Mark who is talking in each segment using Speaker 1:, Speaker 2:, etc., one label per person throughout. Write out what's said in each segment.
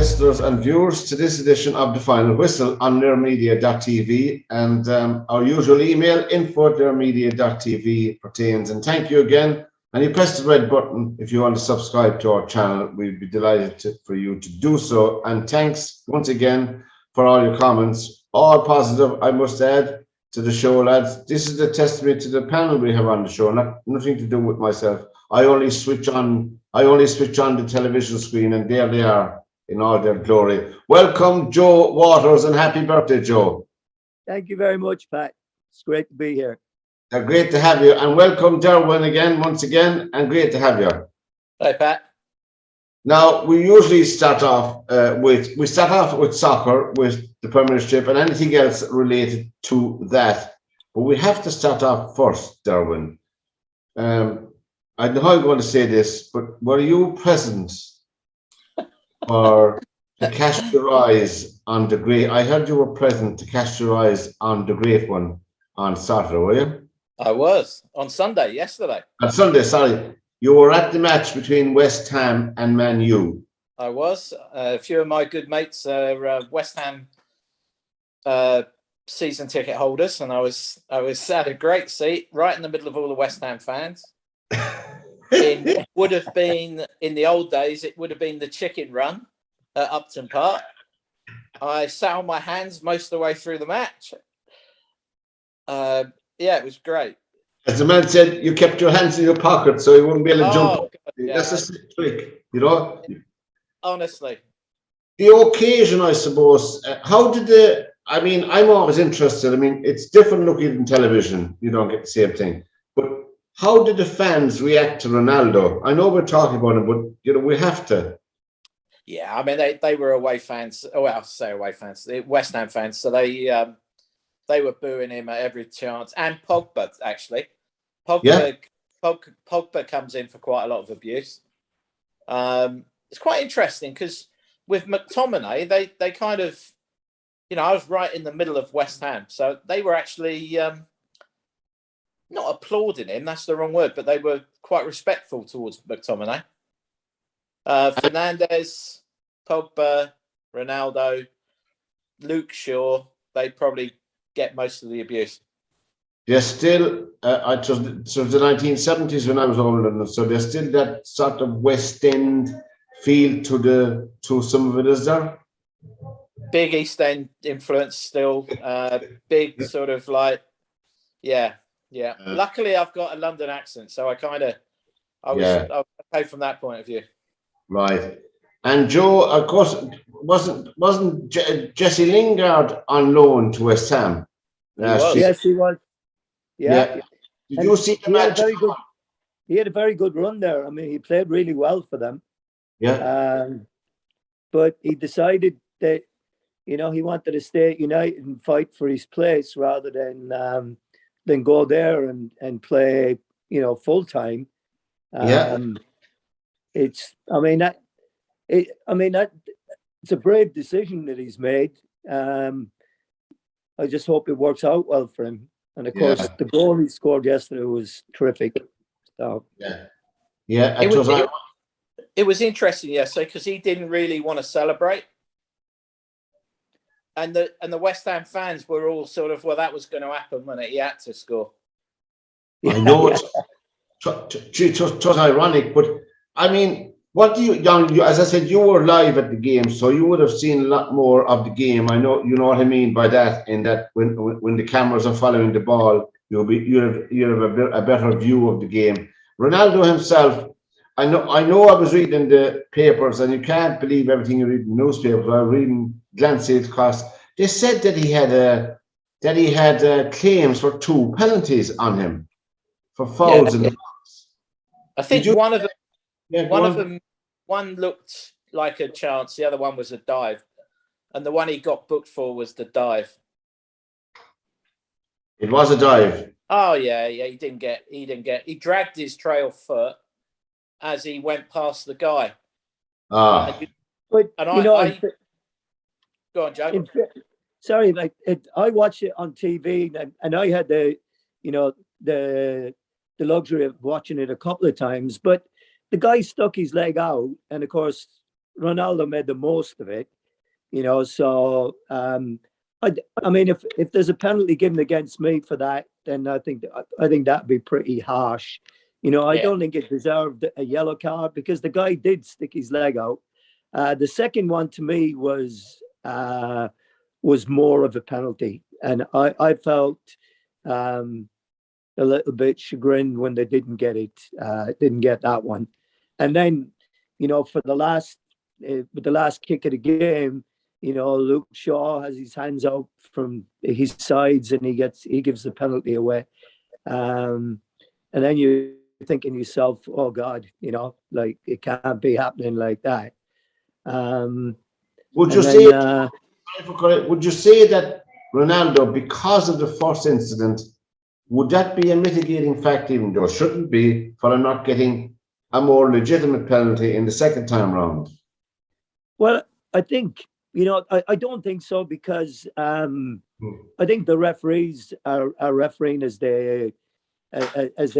Speaker 1: listeners and viewers to this edition of The Final Whistle on nearmedia.tv, and our usual email info@nearmedia.tv pertains. And thank you again. And you press the red button if you want to subscribe to our channel. We'd be delighted for you to do so. And thanks once again for all your comments, all positive, I must add, to the show, lads. This is a testament to the panel we have on the show, nothing to do with myself. I only switch on the television screen, and there they are in all their glory. Welcome, Joe Waters, and happy birthday, Joe.
Speaker 2: Thank you very much, Pat. It's great to be here.
Speaker 1: Great to have you, and welcome, Derwynne, once again, and great to have you.
Speaker 3: Hi, Pat.
Speaker 1: Now, we usually start off with soccer, with the Premiership, and anything else related to that. But we have to start off first, Derwynne. I know I'm going to say this, but were you present to cast your eyes on the great? I heard you were present to cast your eyes on the great one on Saturday, were you?
Speaker 3: I was on Sunday, yesterday.
Speaker 1: On Sunday, sorry. You were at the match between West Ham and Man U.
Speaker 3: I was. A few of my good mates are West Ham season ticket holders, and I was at a great seat right in the middle of all the West Ham fans. It would have been, in the old days, it would have been the Chicken Run at Upton Park. I sat on my hands most of the way through the match. Yeah, it was great.
Speaker 1: As the man said, you kept your hands in your pocket so you wouldn't be able to jump. God, yeah. That's a sick trick, you know?
Speaker 3: Honestly.
Speaker 1: The occasion, I suppose, how did I'm always interested. I mean, it's different looking in television. You don't get the same thing. But how did the fans react to Ronaldo? I know we're talking about him, but, you know, we have to.
Speaker 3: Yeah, I mean, they were away fans. Oh, well, I'll say away fans. West Ham fans. So they were booing him at every chance. And Pogba, actually. Pogba comes in for quite a lot of abuse. It's quite interesting because with McTominay, they kind of, you know, I was right in the middle of West Ham. So they were actually not applauding him, that's the wrong word, but they were quite respectful towards McTominay. Fernandes, Pogba, Ronaldo, Luke Shaw, they probably get most of the abuse.
Speaker 1: There's still, the 1970s when I was older, so there's still that sort of West End feel to some of it, is there?
Speaker 3: Big East End influence still, big sort of like, yeah. Luckily, I've got a London accent, so I was okay from that point of view.
Speaker 1: Right. And Joe, of course, wasn't Jesse Lingard on loan to West Ham?
Speaker 2: Yes, he was. Yeah.
Speaker 1: Did you see the match?
Speaker 2: He had a very good run there. I mean, he played really well for them.
Speaker 1: Yeah.
Speaker 2: But he decided that, you know, he wanted to stay at United and fight for his place rather than go there and play, you know, full time. It's a brave decision that he's made. I just hope it works out well for him. And of course, the goal he scored yesterday was terrific. So
Speaker 3: it was interesting yesterday because he didn't really want to celebrate, and the West Ham fans were all sort of, well, that was going to happen when he had to score.
Speaker 1: I know it's just ironic, but I mean, what do you, as I said, you were live at the game, so you would have seen a lot more of the game. I know, you know what I mean by that, in that when the cameras are following the ball, you have a better view of the game. Ronaldo himself, I know I was reading the papers, and you can't believe everything you read in the newspapers. I was reading, glancing across. They said that he had claims for 2 penalties on him for fouls and fouls.
Speaker 3: I think one of them, one looked like a chance, the other one was a dive, and the one he got booked for was the dive.
Speaker 1: It was a dive.
Speaker 3: Oh yeah, he dragged his trail foot as he went past the guy.
Speaker 2: Go
Speaker 3: on, Joe.
Speaker 2: Sorry, I watched it on TV, and I had the luxury of watching it a couple of times, but the guy stuck his leg out, and of course Ronaldo made the most of it, you know. So I mean, if there's a penalty given against me for that, then I think that'd be pretty harsh. You know, I
Speaker 3: Yeah.
Speaker 2: don't think it deserved a yellow card because the guy did stick his leg out. The second one to me was more of a penalty, and I felt a little bit chagrined when they didn't get it, didn't get that one. And then, you know, for the last kick of the game, you know, Luke Shaw has his hands out from his sides and he gives the penalty away. And then you're thinking to yourself, oh God, you know, like it can't be happening like that.
Speaker 1: Would you say that Ronaldo, because of the first incident, would that be a mitigating factor, even though it shouldn't be, for him not getting a more legitimate penalty in the second time round?
Speaker 2: Well, I think, you know, I don't think so because I think the referees are refereeing as they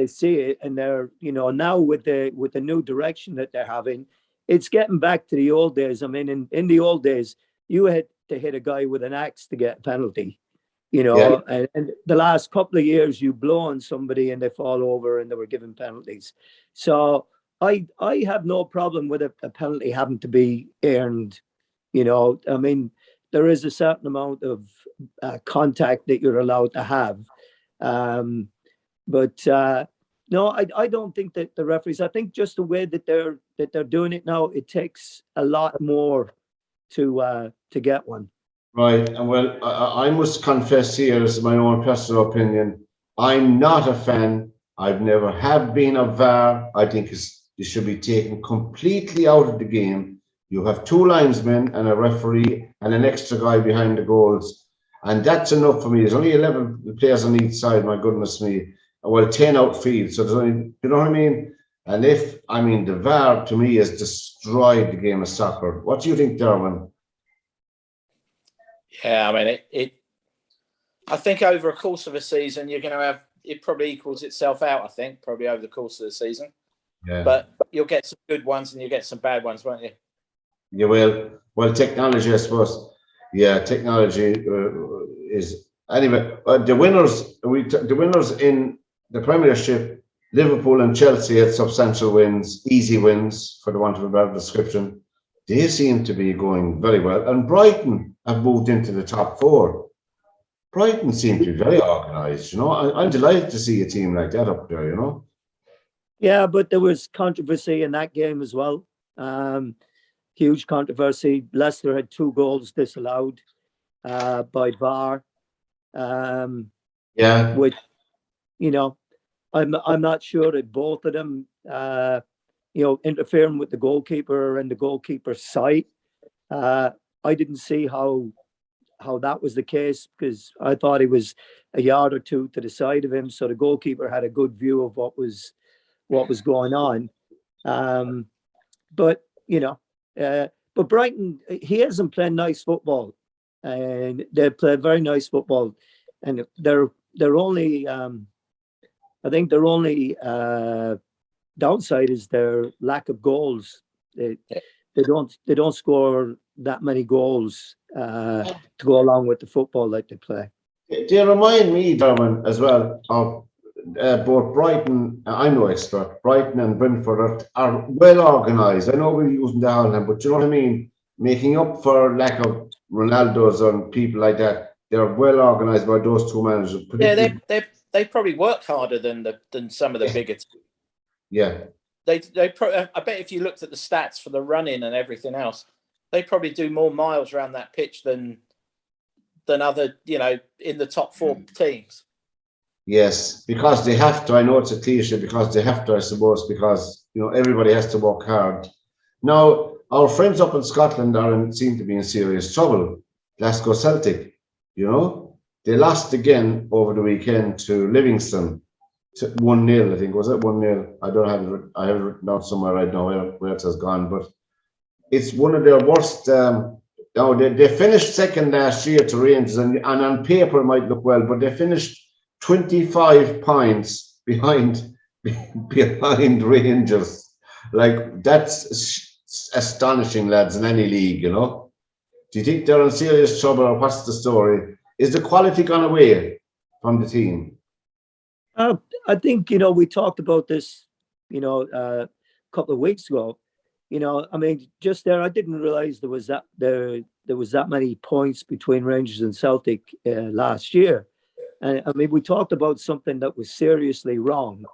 Speaker 2: see it, and they're, you know, now with the new direction that they're having, it's getting back to the old days. I mean, in the old days, you had to hit a guy with an axe to get a penalty, you know,
Speaker 1: Yeah.
Speaker 2: and the last couple of years you blow on somebody and they fall over and they were given penalties. So I have no problem with a penalty having to be earned, you know. I mean, there is a certain amount of contact that you're allowed to have. But no, I don't think that the referees, I think just the way that they're doing it now, it takes a lot more to get one.
Speaker 1: Right. And well, I must confess here, as my own personal opinion, I'm not a fan. I've never have been of VAR. I think it should be taken completely out of the game. You have two linesmen and a referee and an extra guy behind the goals. And that's enough for me. There's only 11 players on each side, my goodness me. Well, 10 outfield. So there's only, you know what I mean? And the VAR to me has destroyed the game of soccer. What do you think, Derwynne?
Speaker 3: Yeah, I mean, I think over a course of a season, you're going to have, it probably equals itself out, I think, probably over the course of the season.
Speaker 1: Yeah.
Speaker 3: But you'll get some good ones and you'll get some bad ones, won't you?
Speaker 1: You will. Well, technology, I suppose. Yeah, technology is anyway. The winners in the Premiership, Liverpool and Chelsea had substantial wins, easy wins, for the want of a better description. They seem to be going very well, and Brighton have moved into the top four. Brighton seem to be very organised. You know, I'm delighted to see a team like that up there. You know.
Speaker 2: Yeah, but there was controversy in that game as well. Huge controversy. Leicester had 2 goals disallowed by VAR.
Speaker 1: Yeah.
Speaker 2: Which, you know, I'm not sure that both of them, you know, interfering with the goalkeeper and the goalkeeper's sight. I didn't see how that was the case because I thought he was a yard or two to the side of him, so the goalkeeper had a good view of what was going on. But you know, but Brighton, he hasn't played nice football, and they play very nice football, and they're only, I think their only downside is their lack of goals. They don't score that many goals to go along with the football that they play.
Speaker 1: They remind me, Derwynne, as well of both Brighton. I'm no expert. Brighton and Brentford are well organised. I know we're using the Holland, but you know what I mean. Making up for lack of Ronaldo's and people like that, they're well organised by those two managers.
Speaker 3: Yeah, they probably work harder than some of the bigger teams.
Speaker 1: Yeah.
Speaker 3: I bet if you looked at the stats for the running and everything else, they probably do more miles around that pitch than other, you know, in the top 4 teams.
Speaker 1: Yes, because they have to. I know it's a cliche, because they have to, I suppose, because, you know, everybody has to work hard. Now, our friends up in Scotland seem to be in serious trouble. Glasgow Celtic, you know, they lost again over the weekend to Livingston. 1-0, I think. Was it 1-0? I don't have it. I have it written down somewhere right now where it has gone, but it's one of their worst. Now they finished second last year to Rangers, and on paper it might look well, but they finished 25 points behind Rangers. Like, that's astonishing lads in any league, you know. Do you think they're in serious trouble, or what's the story? Is the quality gone away from the team?
Speaker 2: I think, we talked about this, a couple of weeks ago. I mean, just there, I didn't realize there was that many points between Rangers and Celtic last year. And I mean, we talked about something that was seriously wrong,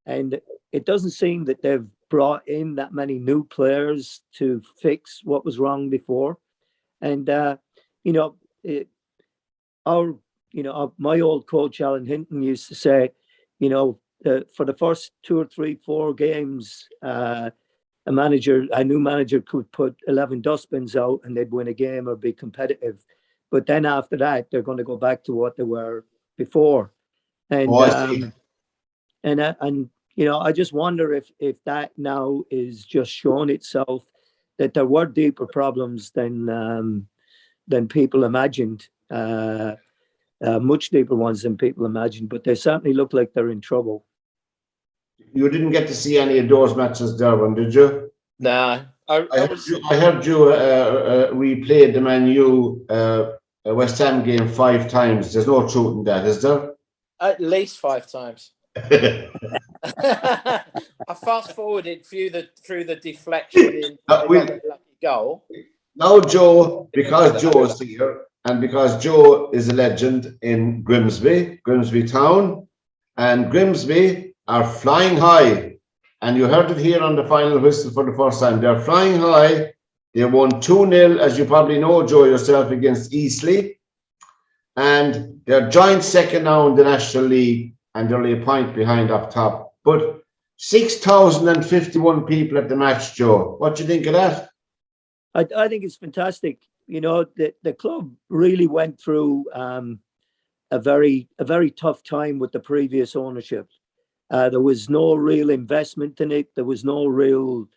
Speaker 2: and it doesn't seem that they've brought in that many new players to fix what was wrong before. And my old coach Alan Hinton used to say, for the first 2 or 3, 4 games, a new manager could put 11 dustbins out and they'd win a game or be competitive. But then after that, they're going to go back to what they were before. And I just wonder if that now is just showing itself that there were deeper problems than people imagined, much deeper ones than people imagined. But they certainly look like they're in trouble.
Speaker 1: You didn't get to see any of those matches, Derwynne, did you?
Speaker 3: No.
Speaker 1: I heard you replayed the Man U West Ham game 5 times. There's no truth in that, is there?
Speaker 3: At least 5 times. I fast forwarded through the deflection lucky goal.
Speaker 1: Now, Joe, because Joe is here, and because Joe is a legend in Grimsby Town, and Grimsby are flying high, and you heard it here on the final whistle for the first time. They're flying high. They won 2-0, as you probably know, Joe, yourself, against Eastleigh, and they're joint second now in the National League, and they're only a point behind up top. But 6,051 people at the match, Joe. What do you think of that?
Speaker 2: I think it's fantastic. The club really went through a very tough time with the previous ownership. There was no real investment in it. There was no real,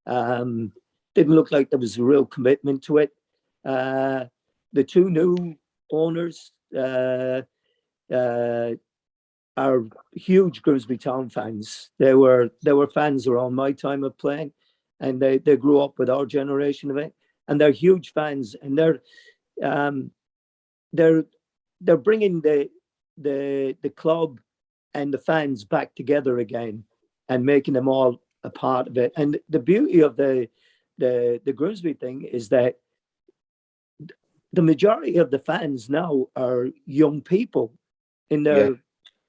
Speaker 2: didn't look like there was a real commitment to it. The 2 new owners are huge Grimsby Town fans. They were fans around my time of playing, and they grew up with our generation of it, and they're huge fans, and they're bringing the club and the fans back together again and making them all a part of it. And the beauty of the Grimsby thing is that the majority of the fans now are young people in their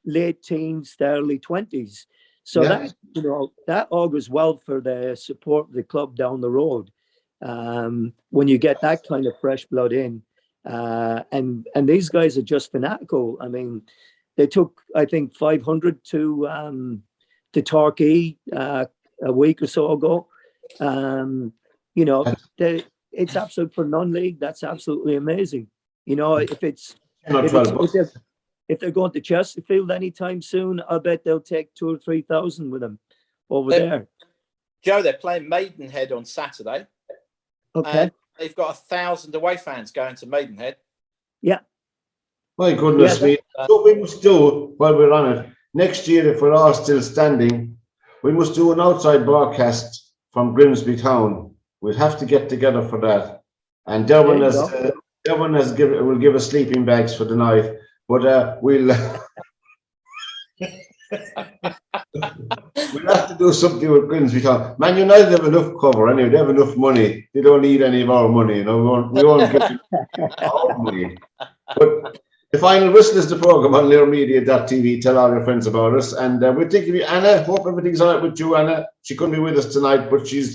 Speaker 2: late teens to early 20s. So that augurs well for the support of the club down the road. When you get that kind of fresh blood in, and these guys are just fanatical. I mean, they took, I think, 500 to Torquay a week or so ago. It's absolute for non-league. That's absolutely amazing. If they're going to Chesterfield anytime soon, I bet they'll take 2,000 or 3,000 with them over there.
Speaker 3: Joe, they're playing Maidenhead on Saturday.
Speaker 2: Okay.
Speaker 3: And they've got 1,000 away fans going to Maidenhead.
Speaker 2: Yeah.
Speaker 1: My goodness me. So we must do, while we're on it, next year, if we're all still standing, we must do an outside broadcast from Grimsby Town. We'll have to get together for that. And Derwynne will give us sleeping bags for the night. But we'll have to do something with Grimsby Town. Man United have enough cover anyway. They have enough money. They don't need any of our money. We won't give them our money. But the final whistle is the program on learmedia.tv. Tell all your friends about us. And we're thinking of you, Anna. Hope everything's all right with you, Anna. She couldn't be with us tonight, but she'll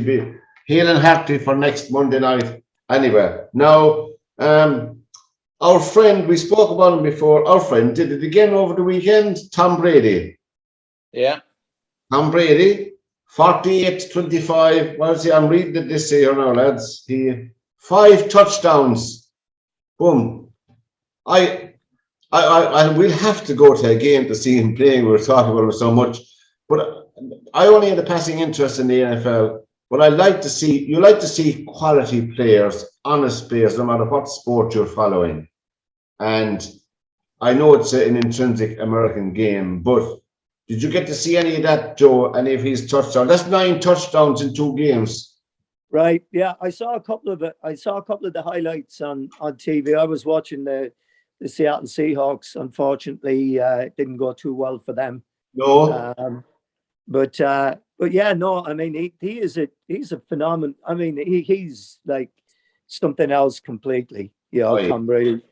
Speaker 1: be hale and hearty for next Monday night. Anyway, now our friend, we spoke about him before. Our friend did it again over the weekend. Tom Brady.
Speaker 3: Yeah.
Speaker 1: Tom Brady, 48-25. What is he? I'm reading it this here now, lads. 5 touchdowns. Boom. I will have to go to a game to see him playing. We're talking about him so much, but I only had a passing interest in the NFL. But you like to see quality players, honest players, no matter what sport you're following. And I know it's an intrinsic American game, but Did you get to see any of that, Joe? Any of his touchdowns? That's 9 touchdowns in 2 games.
Speaker 2: Right. Yeah, I saw a couple of it. I saw a couple of the highlights on TV. I was watching the Seattle Seahawks. Unfortunately, it didn't go too well for them.
Speaker 1: No.
Speaker 2: But yeah, no. I mean, he's a phenomenon. I mean, he's like something else completely. You know, Tom Brady,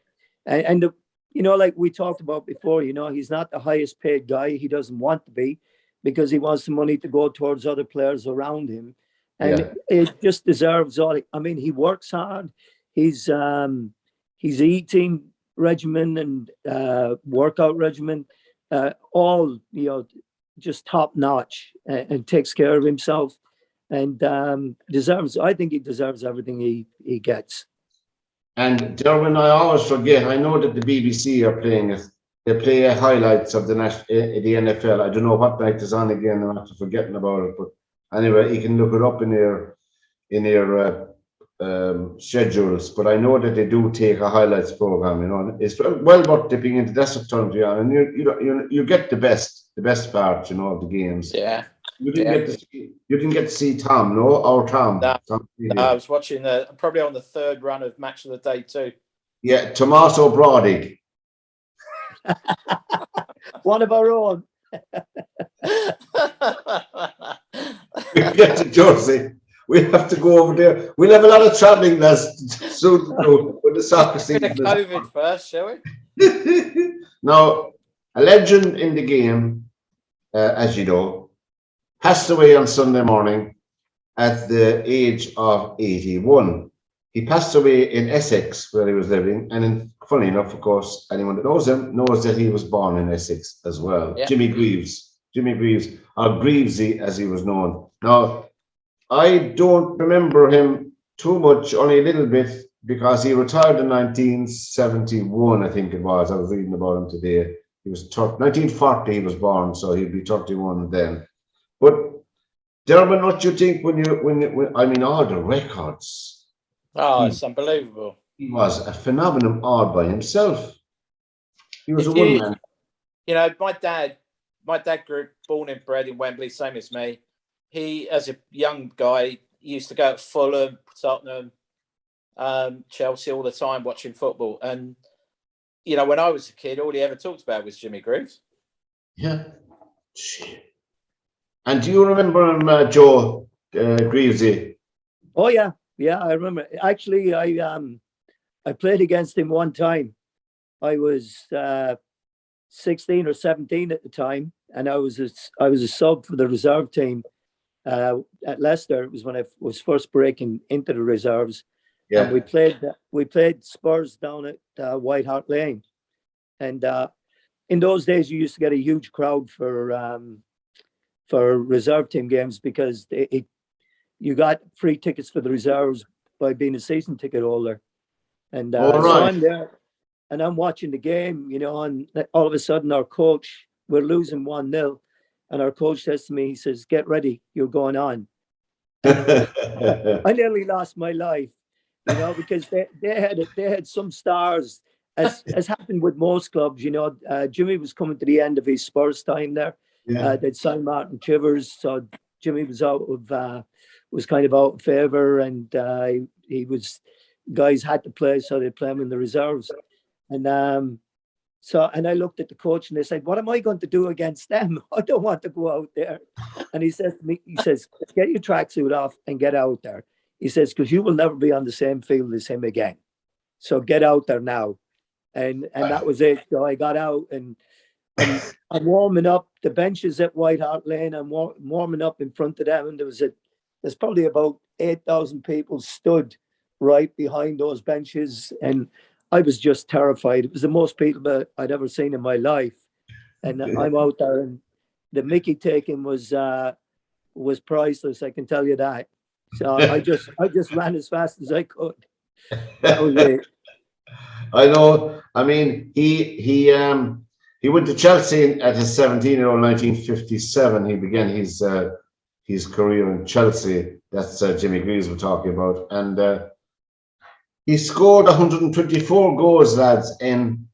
Speaker 2: and you know, like we talked about before. You know, he's not the highest paid guy. He doesn't want to be, because he wants the money to go towards other players around him. And it just deserves all. I mean, he works hard. He's eating regimen and workout regimen, all, you know, just top notch, and takes care of himself, and deserves. I think he deserves everything he gets.
Speaker 1: And Derwynne, I always forget. I know that the BBC are playing it. They play highlights of the NFL. I don't know what night is on again. I'm after forgetting about it, but anyway, you can look it up in their schedules. But I know that they do take a highlights program. You know, and it's well worth dipping into. That's what turns you on, and you get the best part, you know, of the games.
Speaker 3: Yeah.
Speaker 1: You didn't get to see Tom, no? Our Tom.
Speaker 3: No,
Speaker 1: Tom
Speaker 3: I was watching probably on the 3rd run of Match of the Day too.
Speaker 1: Yeah, Tommaso Brody.
Speaker 2: One of our own.
Speaker 1: We get to Jersey. We have to go over there. We'll have a lot of travelling soon with the soccer season.
Speaker 3: COVID first, shall we?
Speaker 1: Now, a legend in the game, as you know, passed away on Sunday morning at the age of 81. He passed away in Essex, where he was living, and funny enough, of course, anyone that knows him knows that he was born in Essex as well. Yeah. Jimmy Greaves, or Greavesy as he was known. Now, I don't remember him too much, only a little bit, because he retired in 1971, I think it was. I was reading about him today. He was 1940 he was born, so he'd be 31 then. But Derwynne, what do you think when I mean, all the records?
Speaker 3: Oh, it's unbelievable.
Speaker 1: He was a phenomenon all by himself. He was a one man.
Speaker 3: You know, my dad grew up, born and bred in Wembley, same as me. He, as a young guy, used to go to Fulham, Tottenham, Chelsea all the time watching football. And, you know, when I was a kid, all he ever talked about was Jimmy Greaves.
Speaker 1: Yeah. And do you remember him, Joe Greavesy?
Speaker 2: Oh, yeah. Yeah, I remember. Actually, I played against him one time. I was 16 or 17 at the time, and I was a sub for the reserve team at Leicester. It was when I was first breaking into the reserves. Yeah. And we played Spurs down at White Hart Lane, and in those days you used to get a huge crowd for reserve team games, because you got free tickets for the reserves by being a season ticket holder. And so I'm there, and I'm watching the game, you know, and all of a sudden our coach, we're losing 1-0, and our coach says to me, he says, "Get ready, you're going on." I nearly lost my life, you know, because they had some stars, as happened with most clubs, you know. Jimmy was coming to the end of his Spurs time there. Yeah. They'd signed Martin Chivers, so Jimmy was kind of out of favour, and guys had to play, so they play him in the reserves. And I looked at the coach, and they said, "What am I going to do against them? I don't want to go out there." And he says to me, "Get your tracksuit off and get out there." He says, "Because you will never be on the same field as him again. So get out there now." And that was it. So I got out, and I'm warming up the benches at White Hart Lane. I'm warming up in front of them, and there's probably about 8,000 people stood right behind those benches, and I was just terrified. It was the most people that I'd ever seen in my life, and I'm out there, and the Mickey taking was priceless. I can tell you that. So I just ran as fast as I could. That was it.
Speaker 1: I know. I mean, he went to Chelsea at his 17-year-old, 1957. He began his career in Chelsea. That's Jimmy Greaves we're talking about, and he scored 124 goals, lads, in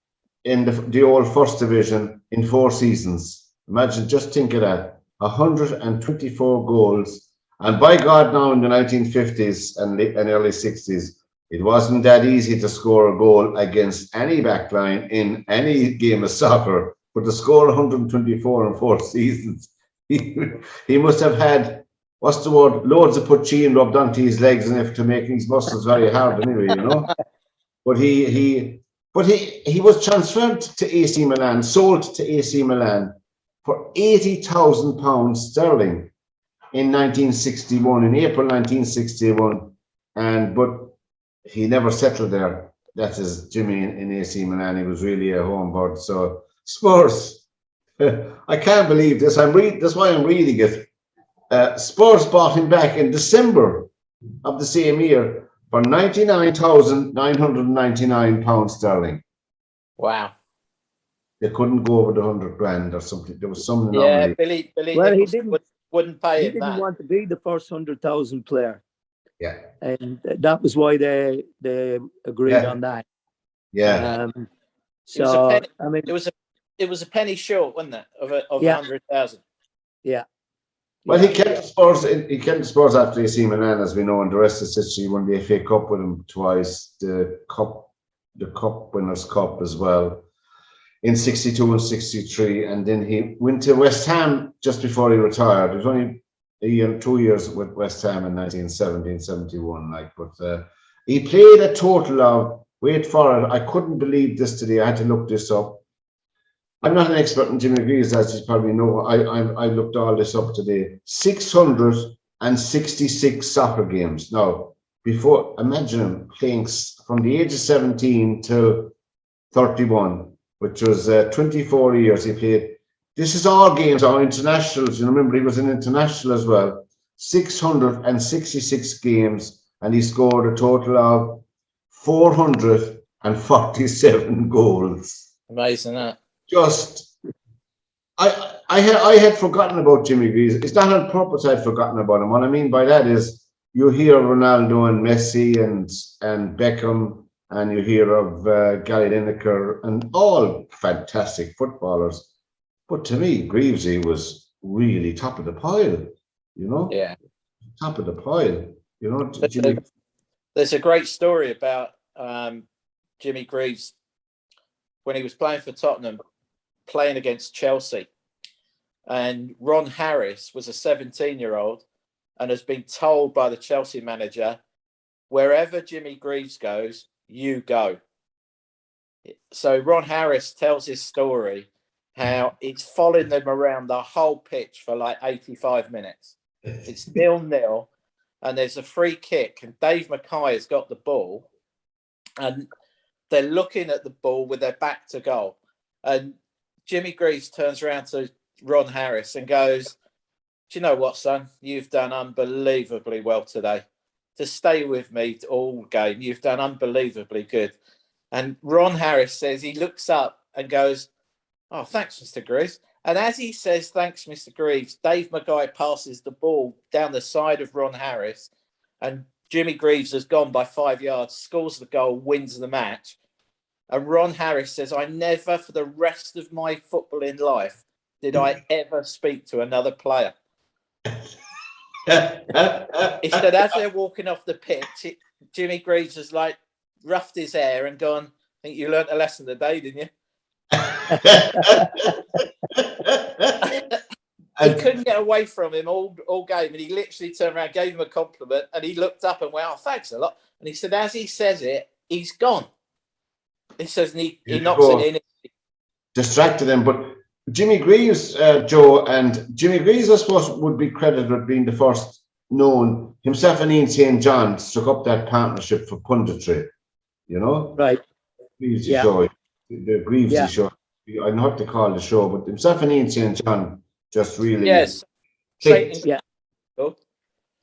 Speaker 1: the old First Division in 4 seasons. Imagine, just think of that, 124 goals. And by God, now in the 1950s and early 60s, it wasn't that easy to score a goal against any backline in any game of soccer, but to score 124 in 4 seasons, he must have had, what's the word, loads of poutine rubbed onto his legs and if to make his muscles very hard anyway, you know. But he was transferred to AC Milan, sold to AC Milan for £80,000 in 1961, in April 1961, but he never settled there. That is Jimmy in AC Milan. He was really a homebird. So Spurs, I can't believe this. That's why I'm reading it. Spurs bought him back in December of the same year for £99,999.
Speaker 3: Wow.
Speaker 1: They couldn't go over the 100 grand or something. There was some
Speaker 3: Yeah,
Speaker 1: anomaly.
Speaker 3: Billy
Speaker 2: Well, he
Speaker 3: Nicholson wouldn't pay
Speaker 2: He
Speaker 3: him
Speaker 2: didn't
Speaker 3: that.
Speaker 2: want to be the first 100,000 player,
Speaker 1: Yeah,
Speaker 2: and that was why they agreed on that.
Speaker 1: yeah.
Speaker 3: It was a
Speaker 2: So
Speaker 3: penny.
Speaker 2: I mean,
Speaker 3: It was a penny short, wasn't it, of
Speaker 2: Yeah.
Speaker 3: 100,000?
Speaker 2: yeah.
Speaker 1: Well, he kept the Spurs. He kept the Spurs after AC Milan, as we know, and the rest is history. He won the FA Cup with him twice, the Cup Winners' Cup as well, in '62 and '63, and then he went to West Ham just before he retired. It was only a year, 2 years with West Ham in 1970 and '71. But he played a total of, wait for it, I couldn't believe this today. I had to look this up. I'm not an expert in Jimmy Greaves, as you probably know. I looked all this up today. 666 soccer games. Now, imagine him playing from the age of 17 till 31, which was 24 years he played. This is all games, all internationals. You remember, he was an international as well. 666 games, and he scored a total of 447 goals.
Speaker 3: Amazing, that.
Speaker 1: I had forgotten about Jimmy Greaves. It's not on purpose I'd forgotten about him. What I mean by that is you hear Ronaldo and Messi and Beckham, and you hear of Gary Lineker and all fantastic footballers. But to me, Greavesy was really top of the pile, you know?
Speaker 3: Yeah.
Speaker 1: Top of the pile, you know?
Speaker 3: There's a great story about Jimmy Greaves when he was playing for Tottenham, playing against Chelsea. And Ron Harris was a 17-year-old and has been told by the Chelsea manager, wherever Jimmy Greaves goes, you go. So Ron Harris tells his story, how he's following them around the whole pitch for like 85 minutes. It's 0-0, and there's a free kick, and Dave Mackay has got the ball, and they're looking at the ball with their back to goal. And Jimmy Greaves turns around to Ron Harris and goes, do you know what, son? You've done unbelievably well today. To stay with me all game, you've done unbelievably good. And Ron Harris says, he looks up and goes, oh, thanks, Mr. Greaves. And as he says, thanks, Mr. Greaves, Dave Mackay passes the ball down the side of Ron Harris, and Jimmy Greaves has gone by 5 yards, scores the goal, wins the match. And Ron Harris says, I never, for the rest of my footballing life, did I ever speak to another player. He said, as they're walking off the pitch, Jimmy Greaves has like roughed his hair and gone, I think you learnt a lesson today, didn't you? He couldn't get away from him all game, and he literally turned around, gave him a compliment, and he looked up and went, oh, thanks a lot. And he said, as he says it, he's gone. He says, and he knocks it in.
Speaker 1: Distracted him, but Jimmy Greaves, Joe, and Jimmy Greaves, I suppose, would be credited with being the first known. Himself and Ian St. John struck up that partnership for punditry, you know?
Speaker 2: Right.
Speaker 1: Greavesy show, the Greavesy show. I don't know what to call the show, but himself and Ian St. John just really.
Speaker 3: Yes.
Speaker 1: St.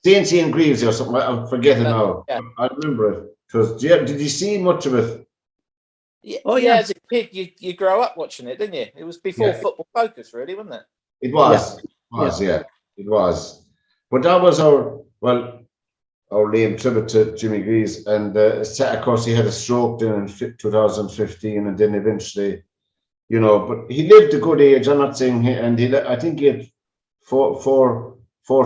Speaker 3: Saint
Speaker 1: and Greavesy or something. I'm forgetting now.
Speaker 3: Yeah.
Speaker 1: I remember it. Did you see much of it?
Speaker 3: Yeah,
Speaker 2: Oh, yeah.
Speaker 3: As a kid, you grow up watching it, didn't you? It was before Football Focus, really, wasn't it?
Speaker 1: It was. It was. But that was our lame tribute to Jimmy Greaves. And of course, he had a stroke then in 2015, and then eventually you know, but he lived a good age. I'm not saying I think he had four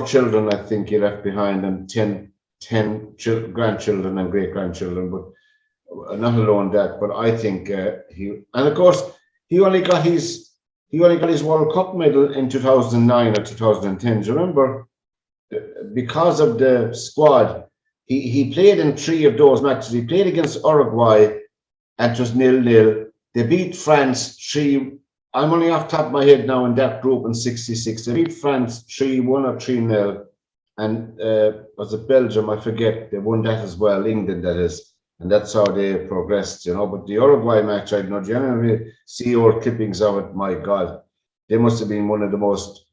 Speaker 1: children. I think he left behind, and 10 grandchildren and great grandchildren. But not alone that. But I think and of course, he only got his World Cup medal in 2009 or 2010. Do you remember? Because of the squad, he played in 3 of those matches. He played against Uruguay, and it was 0-0. They beat France 3. I'm only off the top of my head now in that group in '66. They beat France 3-1 or 3-0. And was it Belgium? I forget. They won that as well, England, that is. And that's how they progressed, you know. But the Uruguay match, I know generally see old clippings of it. My God, they must have been one of the most.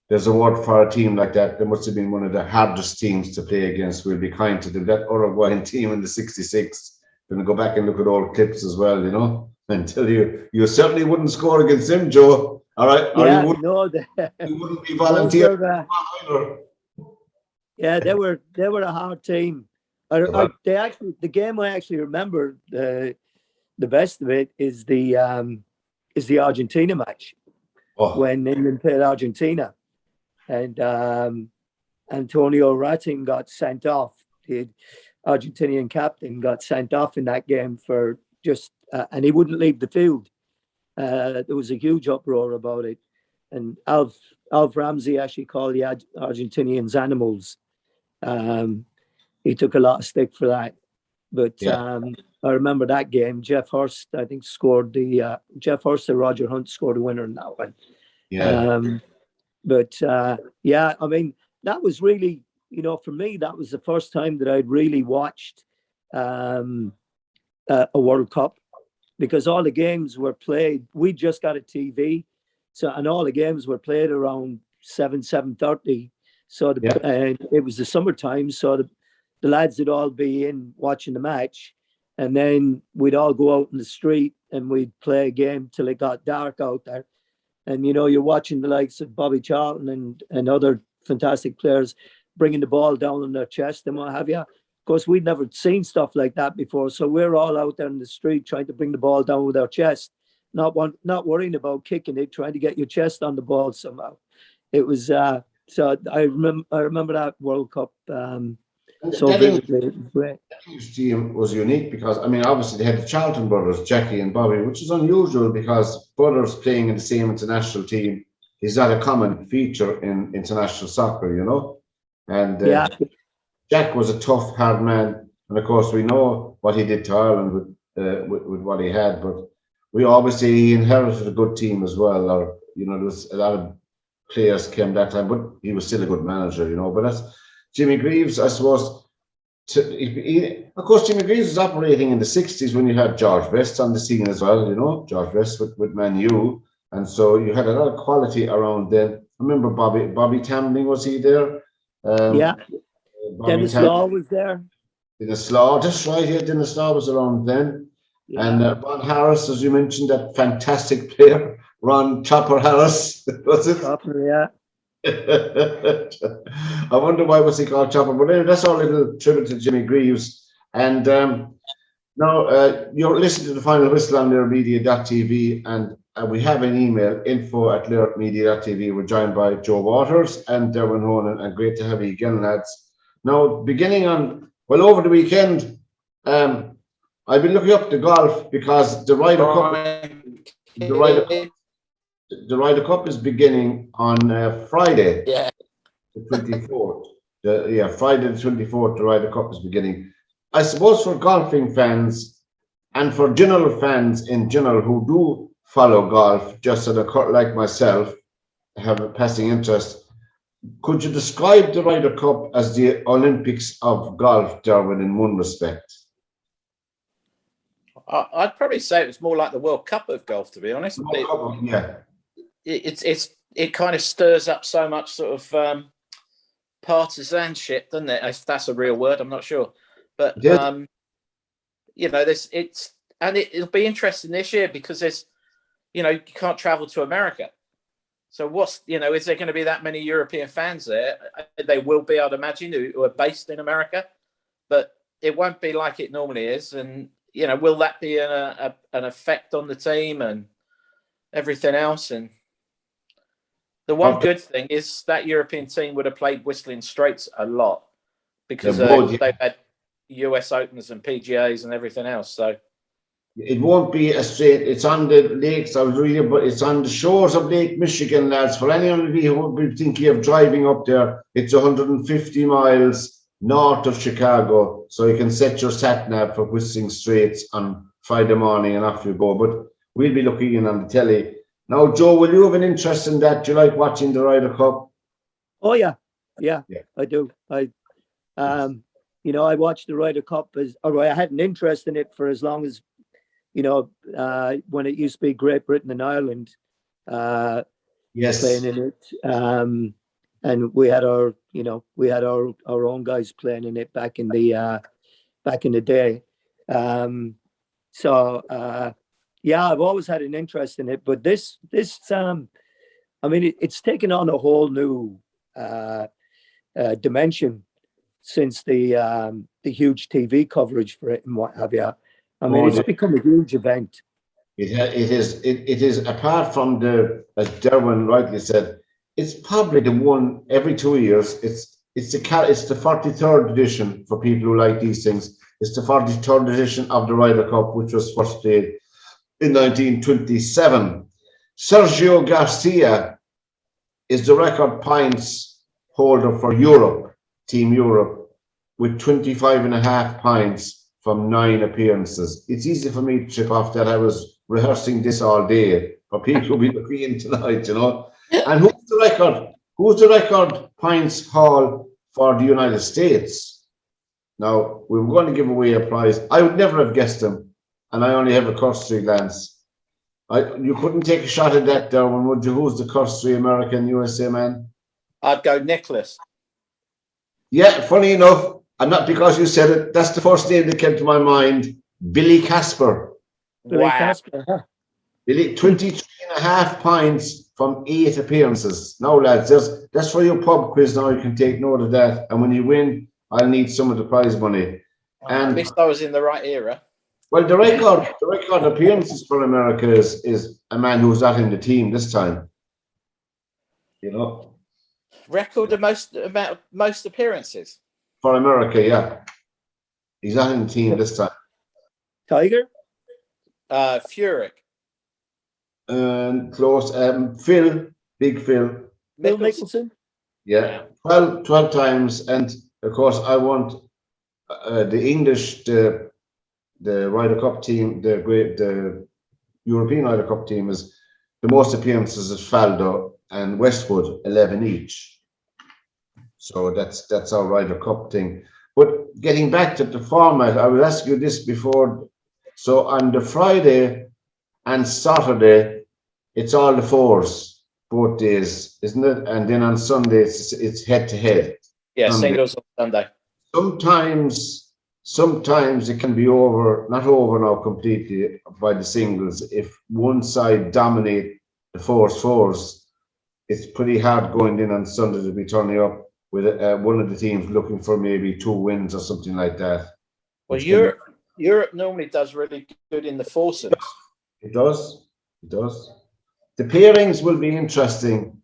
Speaker 1: There's a word for a team like that. They must have been one of the hardest teams to play against. We'll be kind to them. That Uruguayan team in the '66. Going to go back and look at old clips as well, you know, and tell you certainly wouldn't score against them, Joe. All right,
Speaker 2: Yeah,
Speaker 1: or you wouldn't be volunteering either.
Speaker 2: Yeah, they were a hard team. The game I actually remember the best of it is the Argentina match when England played Argentina, and Antonio Ratin got sent off. The Argentinian captain got sent off in that game for just and he wouldn't leave the field. There was a huge uproar about it, and Alf Ramsey actually called the Argentinians animals. He took a lot of stick for that, but I remember that game. Jeff Hurst, I think, scored the Jeff Hurst and Roger Hunt scored a winner in that one. Yeah. I mean, that was really, you know, for me, that was the first time that I'd really watched a World Cup, because all the games were played. We just got a TV, and all the games were played around 7:30. So it was the summertime, so the lads would all be in watching the match, and then we'd all go out in the street and we'd play a game till it got dark out there. And you know, you're watching the likes of Bobby Charlton and other fantastic players bringing the ball down on their chest and what have you. Of course, we'd never seen stuff like that before, so we're all out there in the street trying to bring the ball down with our chest, not worrying about kicking it, trying to get your chest on the ball somehow. It was so I remember that World Cup so vividly. Great.
Speaker 1: That English team was unique because, I mean, obviously they had the Charlton brothers, Jackie and Bobby, which is unusual because brothers playing in the same international team is not a common feature in international soccer, you know. And Jack was a tough, hard man, and of course we know what he did to Ireland with what he had. But we obviously inherited a good team as well. Or you know, there was a lot of players came that time, but he was still a good manager, you know. But that's Jimmy Greaves, I suppose. Of course, Jimmy Greaves was operating in the '60s when you had George Best on the scene as well, you know, George Best with Man U. And so you had a lot of quality around then. I remember Bobby Tamling, was he there?
Speaker 2: Dennis Law was there.
Speaker 1: Dennis Law, that's right, yeah, Dennis Law was around then. Yeah. And Ron Harris, as you mentioned, that fantastic player, Ron Chopper Harris, was it?
Speaker 2: Chopper, yeah.
Speaker 1: I wonder why was he called Chopper, but anyway, that's our little tribute to Jimmy Greaves. And now you're listening to the Final Whistle on lyremedia.tv, and we have an email, info@lyremedia.tv. We're joined by Joe Waters and Derwynne Honan, and great to have you again, lads. Now, beginning on, well, over the weekend, I've been looking up the golf because the Ryder Cup is beginning on Friday, the 24th. Friday the 24th, the Ryder Cup is beginning. I suppose for golfing fans and for general fans in general who do follow golf, just like myself, have a passing interest, could you describe the Ryder Cup as the Olympics of golf, Derwynne, in one respect?
Speaker 3: I'd probably say it was more like the World Cup of golf, to be honest. It kind of stirs up so much sort of partisanship, doesn't it? If that's a real word, I'm not sure, but you know, it'll be interesting this year because there's, you know, you can't travel to America, so is there going to be that many European fans there? They will be, I'd imagine, who are based in America, but it won't be like it normally is. And you know, will that be an effect on the team? And everything else. And the one good thing is that European team would have played Whistling Straits a lot because they've had US Opens and PGAs and everything else. So
Speaker 1: it won't be a straight. It's on the lakes. I was reading, but it's on the shores of Lake Michigan, lads. For anyone who would be thinking of driving up there, it's 150 miles north of Chicago. So you can set your sat nav for Whistling Straits on Friday morning, and off you go. But we'll be looking in on the telly. Now, Joe, will you have an interest in that? Do you like watching the Ryder Cup?
Speaker 2: Oh yeah, I do. I watched the Ryder Cup I had an interest in it for as long as, when it used to be Great Britain and Ireland,
Speaker 1: Yes,
Speaker 2: playing in it, and we had our own guys playing in it back in the day. I've always had an interest in it, but this it's taken on a whole new dimension since the huge TV coverage for it and what have you. It's become a huge event.
Speaker 1: It is apart from as Derwynne rightly said, it's probably the one every 2 years. It's the 43rd edition for people who like these things. It's the 43rd edition of the Ryder Cup, which was first played in 1927. Sergio Garcia is the record points holder for Europe, Team Europe, with 25.5 points from 9 appearances. It's easy for me to chip off that. I was rehearsing this all day for people who'll be looking in tonight, And who's the record points haul for the United States? Now, we were going to give away a prize. I would never have guessed him, and I only have a cursory glance. You couldn't take a shot at that, Derwynne, would you? Who's the cursory American USA man?
Speaker 3: I'd go Nicholas.
Speaker 1: Yeah, funny enough, and not because you said it, that's the first name that came to my mind. Billy Casper.
Speaker 2: Casper, huh?
Speaker 1: Billy, 23.5 points from 8 appearances. Now, lads, that's for your pub quiz. Now you can take note of that. And when you win, I'll need some of the prize money.
Speaker 3: At least I was in the right era.
Speaker 1: Well, the record appearances for America is a man who's not in the team this time.
Speaker 3: Record of most appearances
Speaker 1: for America, yeah. He's not in the team this time.
Speaker 2: Tiger?
Speaker 3: Furyk.
Speaker 1: And close. Phil, Big Phil.
Speaker 2: Phil Mickelson?
Speaker 1: Yeah, 12 times. And of course, I want the English, the Ryder Cup team, the European Ryder Cup team is the most appearances is Faldo and Westwood, 11 each. So that's our Ryder Cup thing. But getting back to the format, I will ask you this before. So on the Friday and Saturday, it's all the fours, both days, isn't it? And then on Sunday, it's head to head.
Speaker 3: Yeah, singles on Sunday.
Speaker 1: Sometimes it can be not over now completely by the singles. If one side dominate the fours, it's pretty hard going in on Sunday to be turning up with one of the teams looking for maybe 2 wins or something like that.
Speaker 3: Well, Europe normally does really good in the foursomes.
Speaker 1: It does. The pairings will be interesting.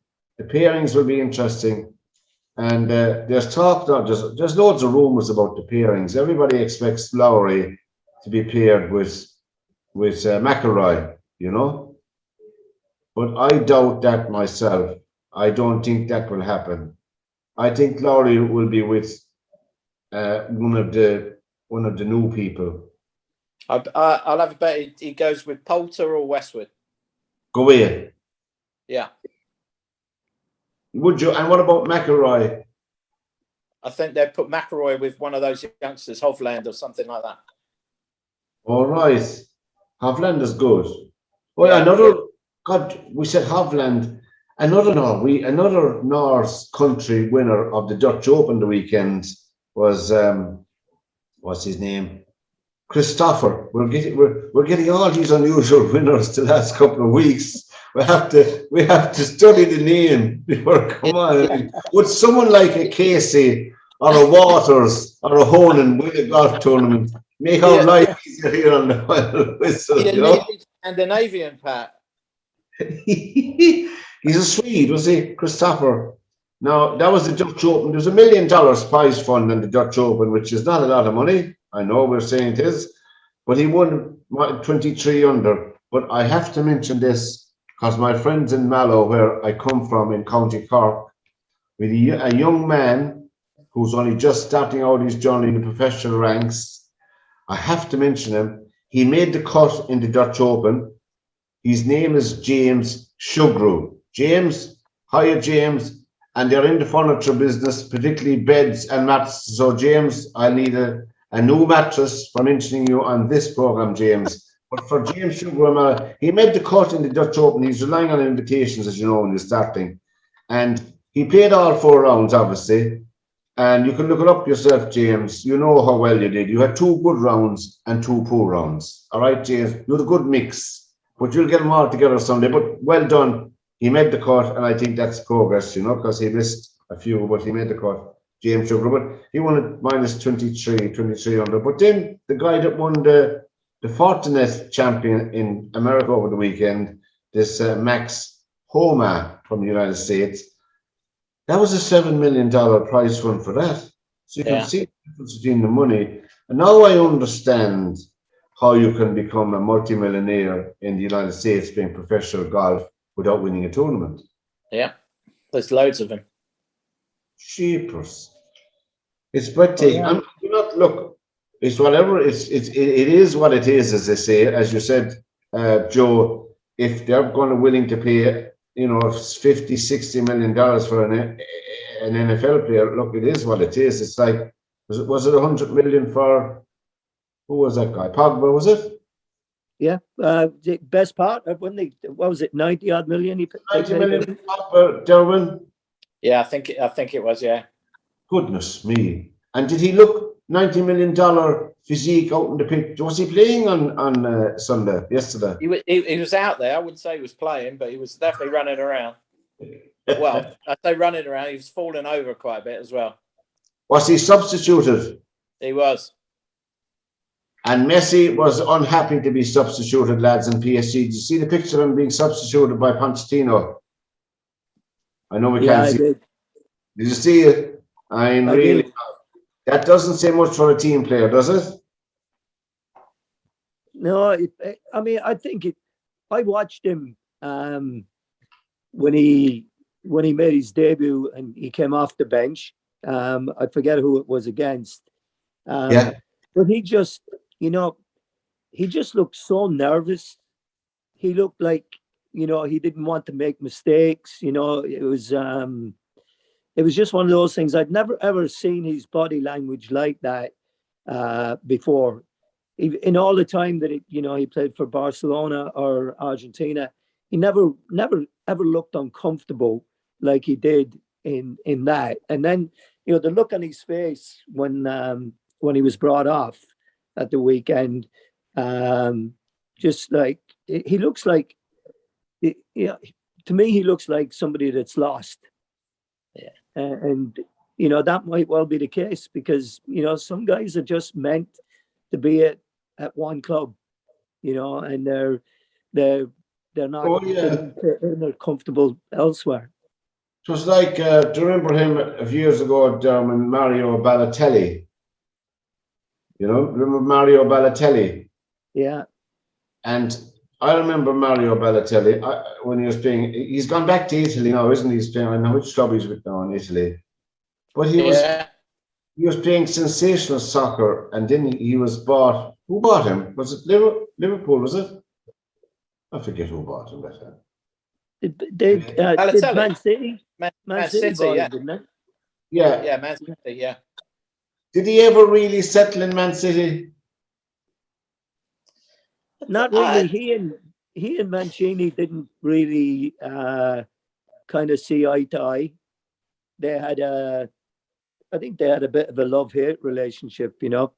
Speaker 1: And there's talk now, there's loads of rumours about the pairings. Everybody expects Lowry to be paired with McIlroy, But I doubt that myself. I don't think that will happen. I think Lowry will be with one of the new people.
Speaker 3: I'll have a bet he goes with Poulter or Westwood.
Speaker 1: Go away.
Speaker 3: Yeah.
Speaker 1: Would you? And what about McIlroy?
Speaker 3: I think they'd put McIlroy with one of those youngsters, Hovland or something like that.
Speaker 1: All right. Hovland is good. Oh, yeah. We said Hovland. Another Norse country winner of the Dutch Open the weekend was what's his name? Christopher. We're getting all these unusual winners the last couple of weeks. We have to study the name before. Come on, would someone like a Casey or a Waters or a Honan win a golf tournament? Make our life easier here on the final whistle.
Speaker 3: Scandinavian, Pat.
Speaker 1: He's a Swede, was he, Christopher? Now, that was the Dutch Open. There was $1 million prize fund in the Dutch Open, which is not a lot of money. I know we're saying it is, but he won 23 under. But I have to mention this because my friends in Mallow, where I come from in County Cork, with a young man who's only just starting out his journey in the professional ranks. I have to mention him. He made the cut in the Dutch Open. His name is James Shugru. James, hiya James. And they're in the furniture business, particularly beds and mattresses. So James, I need a new mattress for mentioning you on this program, James. But for James Shugru, he made the cut in the Dutch Open. He's relying on invitations, as you know, when he's starting. And he played all 4 rounds, obviously. And you can look it up yourself, James. You know how well you did. You had 2 good rounds and 2 poor rounds. All right, James? You had a good mix. But you'll get them all together someday. But well done. He made the cut, and I think that's progress, you know, because he missed a few, but he made the cut. James Sugar, but he won it minus 23 under. But then the guy that won the Fortinet champion in America over the weekend, this Max Homa from the United States, that was a $7 million prize fund for that. So you can see the difference between the money. And now I understand how you can become a multimillionaire in the United States playing professional golf without winning a tournament.
Speaker 3: Yeah, there's loads of them.
Speaker 1: Jeepers. It's breathtaking.
Speaker 2: Oh, yeah.
Speaker 1: Do not look. It's whatever. It is what it is, as they say. As you said, Joe, if they're going to willing to pay, you know, $50-60 million for an NFL player, look, it is what it is. It's like, was it 100 million for, who was that guy? Pogba, was it?
Speaker 2: Yeah, the best part of when what was it, 90 odd million?
Speaker 1: 90 million for Derwynne?
Speaker 3: Yeah, I think it was, yeah.
Speaker 1: Goodness me. And did he look $90 million physique out in the pitch? Was he playing on Sunday, yesterday?
Speaker 3: He was out there. I wouldn't say he was playing, but he was definitely running around. Well, I say running around. He was falling over quite a bit as well.
Speaker 1: Was he substituted?
Speaker 3: He was.
Speaker 1: And Messi was unhappy to be substituted, lads, in PSG. Did you see the picture of him being substituted by Pochettino? I know we can't see it. Did you see it? I'm really... That doesn't say much for a team player, does it?
Speaker 2: No, I mean, I think it... I watched him when he made his debut and he came off the bench. I forget who it was against. But he just... You know, he just looked so nervous. He looked like, you know, he didn't want to make mistakes. You know, it was just one of those things. I'd never ever seen his body language like that before. In all the time that he played for Barcelona or Argentina, he never ever looked uncomfortable like he did in that. And then, you know, the look on his face when he was brought off at the weekend, just like he looks like, to me, he looks like somebody that's lost.
Speaker 3: Yeah.
Speaker 2: And you know, that might well be the case because, you know, some guys are just meant to be at one club, you know, and they're not they're comfortable elsewhere.
Speaker 1: It was like, do you remember him a few years ago, Derwynne, Mario Balotelli? You know, remember Mario Balotelli?
Speaker 2: Yeah. And
Speaker 1: I remember Mario Balotelli when he was playing. He's gone back to Italy now, isn't he? He's playing, I know which club he's with now in Italy. But he was playing sensational soccer, and then he was bought. Who bought him? Was it Liverpool? Was it? I forget who bought him that time.
Speaker 2: Did Man City? Man City,
Speaker 3: yeah.
Speaker 2: Didn't it?
Speaker 1: Yeah,
Speaker 3: Man City, yeah.
Speaker 1: Did he ever really settle in Man City?
Speaker 2: Not really. He and Mancini didn't really kind of see eye to eye. I think they had a bit of a love-hate relationship, you know.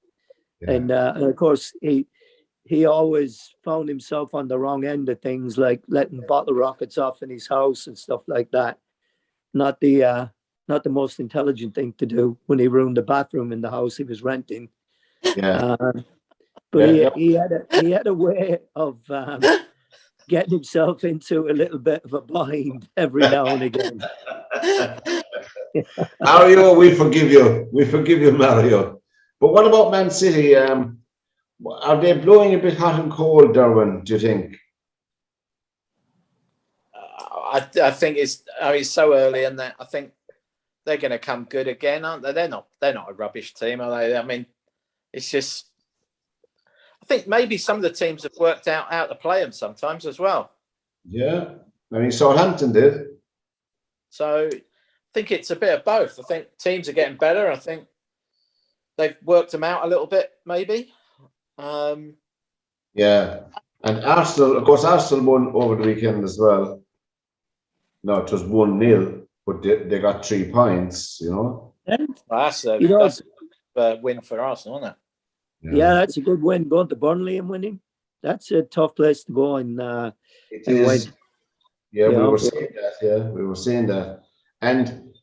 Speaker 2: Yeah. And of course he always found himself on the wrong end of things, like letting bottle rockets off in his house and stuff like that. Not the most intelligent thing to do when he ruined the bathroom in the house he was renting.
Speaker 1: Yeah.
Speaker 2: But he had a way of getting himself into a little bit of a bind every now and again.
Speaker 1: Mario, we forgive you. We forgive you, Mario. But what about Man City? Are they blowing a bit hot and cold, Derwynne, do you think?
Speaker 3: I think it's so early, and I think they're going to come good again, aren't they? They're not a rubbish team, are they? I mean, it's just, I think maybe some of the teams have worked out how to play them sometimes as well.
Speaker 1: Yeah, I mean, Southampton did.
Speaker 3: So I think it's a bit of both. I think teams are getting better. I think they've worked them out a little bit, maybe.
Speaker 1: Yeah, and Arsenal, of course, Arsenal won over the weekend as well. No, it was 1-0, but they got 3 points, you know.
Speaker 2: And,
Speaker 3: That's a win for Arsenal, isn't it?
Speaker 2: Yeah, that's a good win. Going to Burnley and winning. That's a tough place to go and
Speaker 1: it is.
Speaker 2: win.
Speaker 1: Yeah, we were saying that. Yeah, we were saying that. And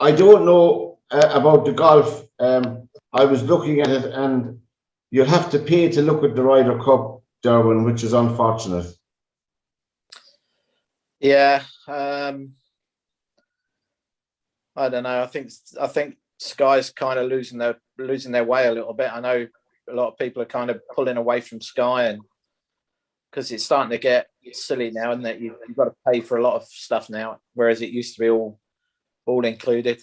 Speaker 1: I don't know about the golf. I was looking at it, and you'll have to pay to look at the Ryder Cup, Derwynne, which is unfortunate.
Speaker 3: Yeah, I don't know. I think Sky's kind of losing their way a little bit. I know a lot of people are kind of pulling away from Sky, and because it's starting to get silly now, isn't it? You've got to pay for a lot of stuff now, whereas it used to be all included.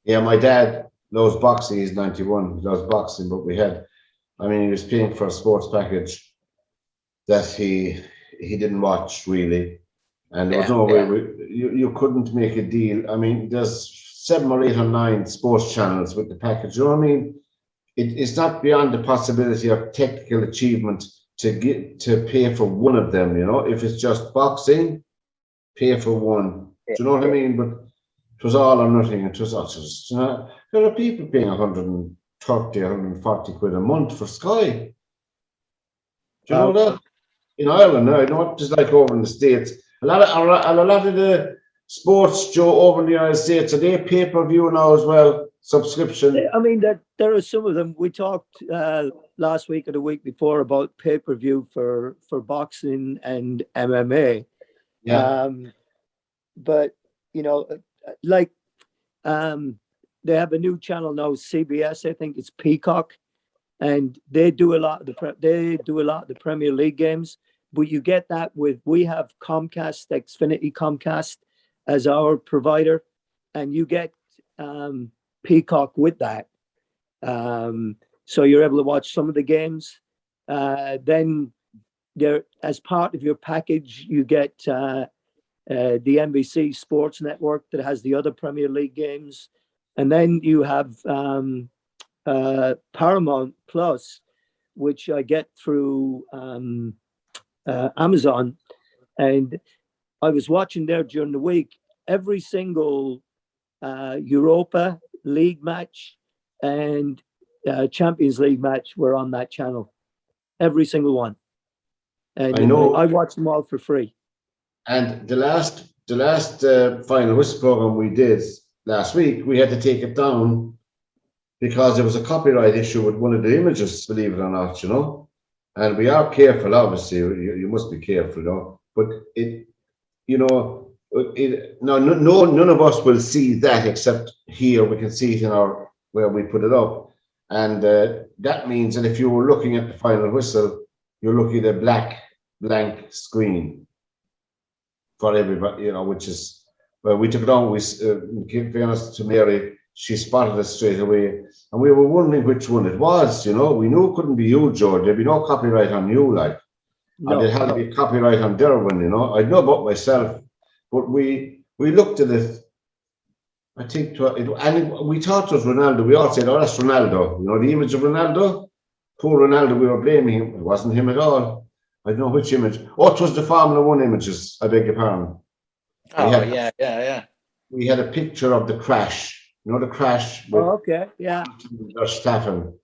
Speaker 1: Yeah, my dad loves boxing. He's 91. He loves boxing, but he was paying for a sports package that he didn't watch really, and there was no way you couldn't make a deal. I mean, there's 7 or 8 or 9 sports channels with the package. You know what I mean? It's not beyond the possibility of technical achievement to pay for one of them. You know, if it's just boxing, pay for one. Do you know what I mean? But it was all or nothing. It was just, you know, there are people paying 130, 140 quid a month for Sky. Do you know that? In Ireland, I know what it's like over in the States. A lot of the sports, Joe, over in the United States, are they pay-per-view now as well? Subscription?
Speaker 2: I mean, there are some of them. We talked last week or the week before about pay-per-view for boxing and MMA.
Speaker 1: Yeah.
Speaker 2: But, you know, like they have a new channel now, CBS, I think it's Peacock, and they do a lot of the Premier League games. But you get that we have Comcast, Xfinity Comcast as our provider, and you get Peacock with that. So you're able to watch some of the games. Then there, as part of your package, you get the NBC Sports Network that has the other Premier League games. And then you have Paramount Plus, which I get through Amazon. And I was watching there during the week, every single Europa League match and Champions League match were on that channel. Every single one. And
Speaker 1: I know.
Speaker 2: I watched them all for free.
Speaker 1: And the last final whistle program we did last week, we had to take it down because there was a copyright issue with one of the images, believe it or not, you know. And we are careful, obviously. You must be careful, you know. But none of us will see that except here. We can see it in where we put it up, and that means that if you were looking at the final whistle, you're looking at a blank screen for everybody, you know. Which is we took it on. We give fairness to Mary, she spotted us straight away, and we were wondering which one it was. You know, we knew it couldn't be you, George. There'd be no copyright on you, like. No, there had to be copyright on Derwynne, you know. I know about myself, but we looked at it. I think, and we thought it was Ronaldo. We all said, "Oh, that's Ronaldo." You know, the image of Ronaldo. Poor Ronaldo. We were blaming him. It wasn't him at all. I don't know which image. Oh, it was the Formula One images. I beg your pardon.
Speaker 3: Yeah.
Speaker 1: We had a picture of the crash. You know, the crash.
Speaker 2: Oh, okay. Yeah.
Speaker 1: Verstappen.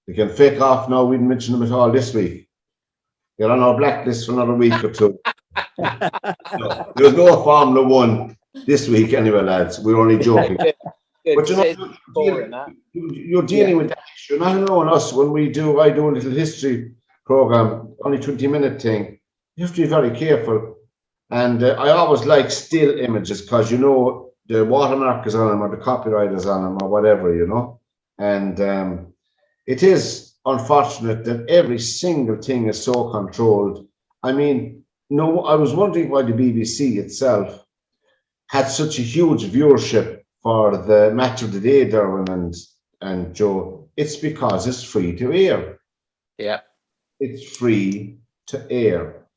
Speaker 1: They can fake off now. We didn't mention them at all this week. They're on our blacklist for another week or two. No, there's no Formula One this week anyway, lads. We're only joking. But you know, you're dealing with that issue. Not alone us. When I do a little history program, only 20-minute thing. You have to be very careful. And I always like still images because, you know, the watermark is on them or the copyright is on them or whatever, you know. And it is unfortunate that every single thing is so controlled. I mean, no, I was wondering why the BBC itself had such a huge viewership for the match of the day, Derwynne and Joe. It's because it's free to air.
Speaker 3: Yeah.
Speaker 1: It's free to air.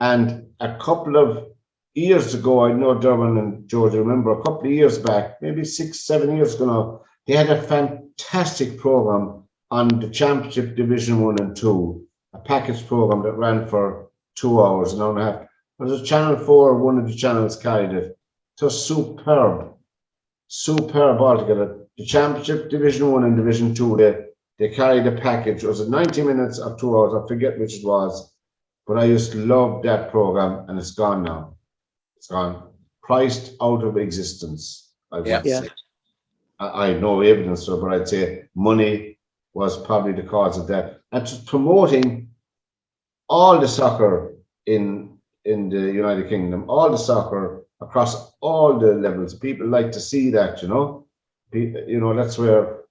Speaker 1: And a couple of years ago, I know Derwynne and Joe, remember a couple of years back, maybe 6, 7 years ago now, they had a fantastic program on the Championship Division 1 and 2, a package program that ran for 2 hours, an hour and a half. It was a Channel 4, one of the channels carried it. So superb altogether. The Championship Division 1 and Division 2, they carried a package. Was it 90 minutes or 2 hours? I forget which it was. But I used to love that program, and it's gone now. It's gone. Priced out of existence, I would say. I have no evidence for it, but I'd say money was probably the cause of that. And just promoting all the soccer in the United Kingdom, all the soccer across all the levels. People like to see that, you know. You know, that's where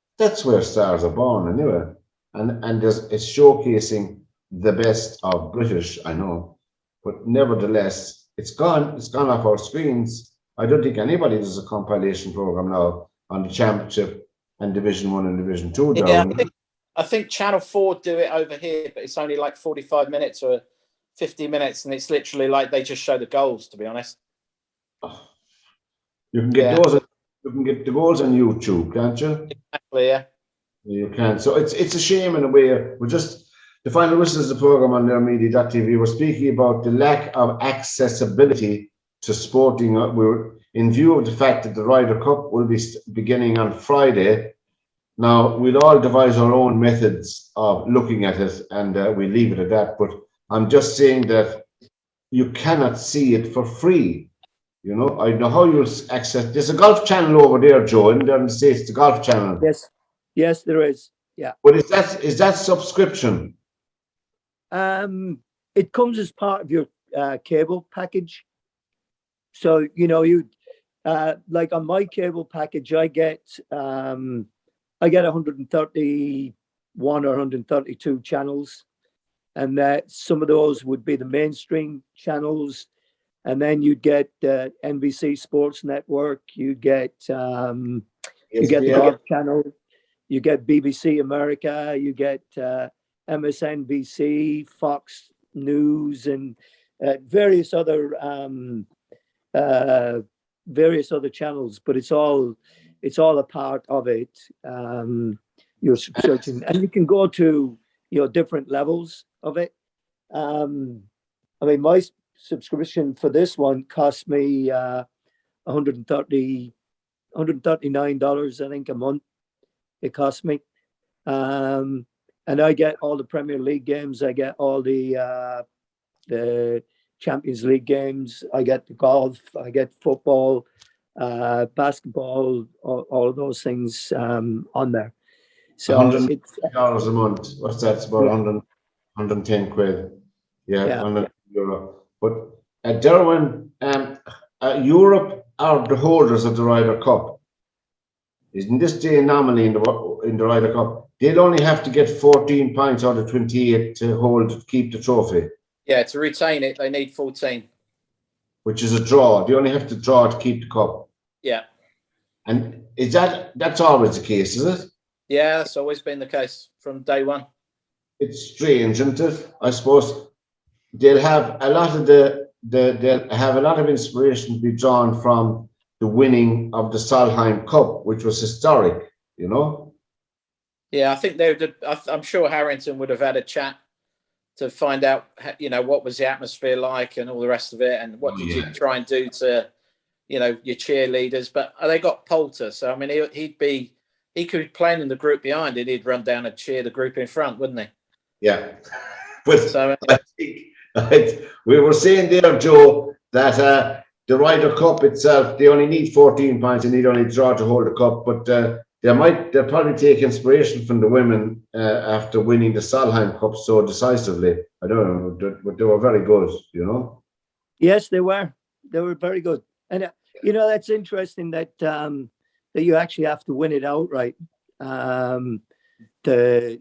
Speaker 1: stars are born anyway. And it's showcasing the best of British, I know. But nevertheless, it's gone off our screens. I don't think anybody does a compilation program now on the Championship and Division 1 and Division 2.
Speaker 3: Yeah, I think Channel 4 do it over here, but it's only like 45 minutes or 50 minutes, and it's literally like they just show the goals, to be honest.
Speaker 1: You can get those. You can get the goals on YouTube, can't you?
Speaker 3: Exactly. Yeah.
Speaker 1: You can. So it's a shame in a way. We're just the final whistle is the program on theirmedia.tv. We're speaking about the lack of accessibility to sporting. We're in view of the fact that the Ryder Cup will be beginning on Friday. Now we'll all devise our own methods of looking at it, and we leave it at that. But I'm just saying that you cannot see it for free. You know, I know how you'll access. There's a golf channel over there, Joe, in the States, the golf channel.
Speaker 2: Yes, there is. Yeah.
Speaker 1: But is that subscription?
Speaker 2: It comes as part of your cable package. So, you know, you like on my cable package, I get 131 or 132 channels, and that some of those would be the mainstream channels. And then you'd get NBC Sports Network, you get the Golf Channel, you get BBC America, you get MSNBC, Fox News, and various other channels. But it's all a part of it. Your subscription, and you can go to different levels of it. I mean, my subscription for this one cost me $139, I think, a month. It cost me, and I get all the Premier League games. I get all the Champions League games. I get the golf. I get football, basketball, all of those things on there. So
Speaker 1: $100 a month. What's that? It's about 110 quid. Yeah. €100. But Derwynne, Europe are the holders of the Ryder Cup. Isn't this the anomaly in the Ryder Cup? They'll only have to get 14 points out of 28 to keep the trophy.
Speaker 3: Yeah, to retain it, they need 14.
Speaker 1: Which is a draw. They only have to draw to keep the cup.
Speaker 3: Yeah.
Speaker 1: And that's always the case, is it?
Speaker 3: Yeah, that's always been the case from day one.
Speaker 1: It's strange, isn't it? I suppose they'll have a lot of they'll have a lot of inspiration to be drawn from the winning of the Solheim Cup, which was historic, you know.
Speaker 3: Yeah, I think I'm sure Harrington would have had a chat to find out, what was the atmosphere like and all the rest of it, and what did you try and do to, your cheerleaders. But they got Poulter, so I mean, he could be playing in the group behind it. He'd run down and cheer the group in front, wouldn't he?
Speaker 1: Yeah, but so, I think we were saying there, Joe, that the Ryder Cup itself, they only need 14 points and need only draw to hold the cup. But they'll probably take inspiration from the women after winning the Solheim Cup so decisively. I don't know, but they were very good, you know.
Speaker 2: Yes, they were. They were very good, and you know that's interesting that that you actually have to win it outright to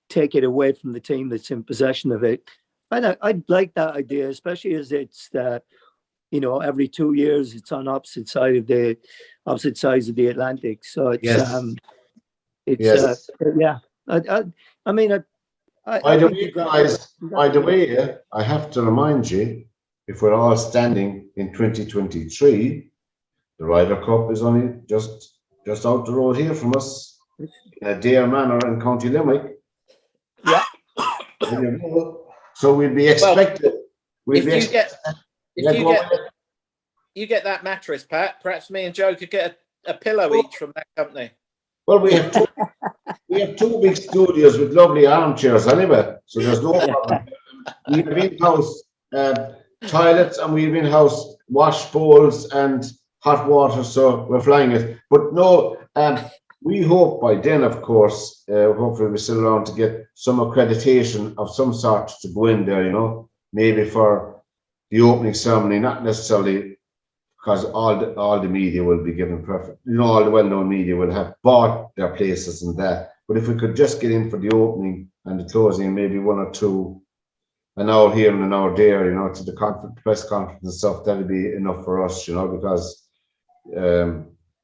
Speaker 2: take it away from the team that's in possession of it. I'd like that idea, especially as it's you know, every 2 years it's on opposite sides of the Atlantic. So it's
Speaker 1: Yes.
Speaker 2: yeah. I mean,
Speaker 1: By the way, guys, by the way, I have to remind you, if we're all standing in 2023, the Ryder Cup is only just out the road here from us, in Adair Manor in County Limerick.
Speaker 2: Yeah.
Speaker 1: So we'd be expected.
Speaker 3: You get that mattress, Pat. Perhaps me and Joe could get a pillow each from that company.
Speaker 1: Well, we have two big studios with lovely armchairs anyway, so there's no problem. We have in-house toilets and we have in-house wash bowls and hot water, so we're flying it. But no, we hope by then, of course, hopefully we're still around to get some accreditation of some sort to go in there, you know, maybe for the opening ceremony, not necessarily because all the media will be given perfect, you know, all the well-known media will have bought their places and that. But if we could just get in for the opening and the closing, maybe 1 or 2, an hour here and an hour there, you know, to the press conference and stuff, that'd be enough for us, you know, because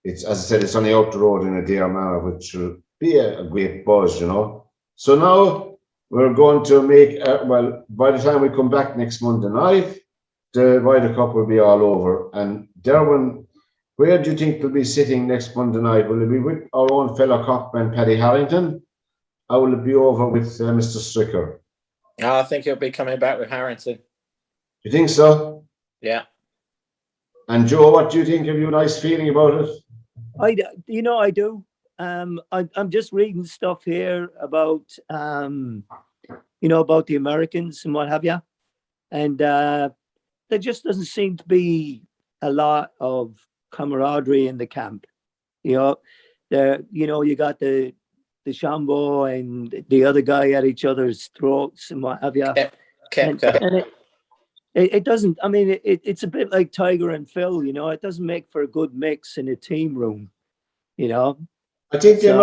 Speaker 1: it's, as I said, it's only out the road in Adair Manor, which will be a great buzz, you know. So now we're going to make, well, by the time we come back next Monday night, the Ryder Cup will be all over. And Derwynne, where do you think we'll be sitting next Monday night? Will it be with our own fellow cockman, Paddy Harrington? Or will it be over with Mr. Stricker?
Speaker 3: I think he'll be coming back with Harrington.
Speaker 1: You think so?
Speaker 3: Yeah.
Speaker 1: And Joe, what do you think? Have you a nice feeling about it?
Speaker 2: I do. I'm just reading stuff here about, you know, about the Americans and what have you. And there just doesn't seem to be a lot of camaraderie in the camp. You know, you got the Shambo and the other guy at each other's throats and what have you. And it doesn't, I mean, it's a bit like Tiger and Phil, you know, it doesn't make for a good mix in a team room, you know.
Speaker 1: I think the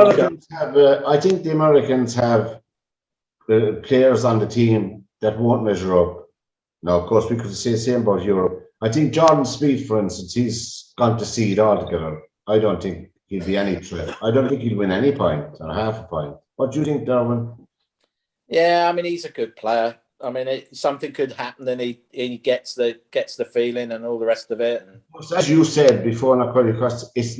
Speaker 1: Americans have players on the team that won't measure up. Now, of course, we could say the same about Europe. I think Jordan Spieth, for instance, he's gone to seed altogether. I don't think he'll be any threat. I don't think he'll win any point or half a point. What do you think, Derwynne?
Speaker 3: Yeah, I mean, he's a good player. I mean, something could happen, and he gets the feeling and all the rest of it. And
Speaker 1: as you said before, not quite across, it's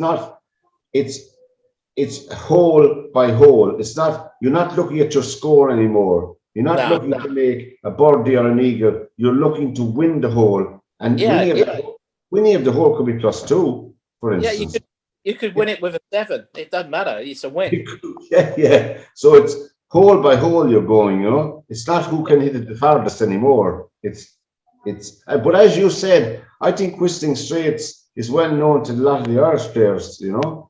Speaker 1: hole by hole. It's not, you're not looking at your score anymore. You're not looking to make a birdie or an eagle. You're looking to win the hole. And winning of the hole could be +2, for instance.
Speaker 3: Yeah, you could win it with a 7. It doesn't matter. It's a win.
Speaker 1: Yeah. So it's hole by hole you're going, you know. It's not who can hit it the farthest anymore. But as you said, I think Whistling Straits is well known to a lot of the Irish players, you know.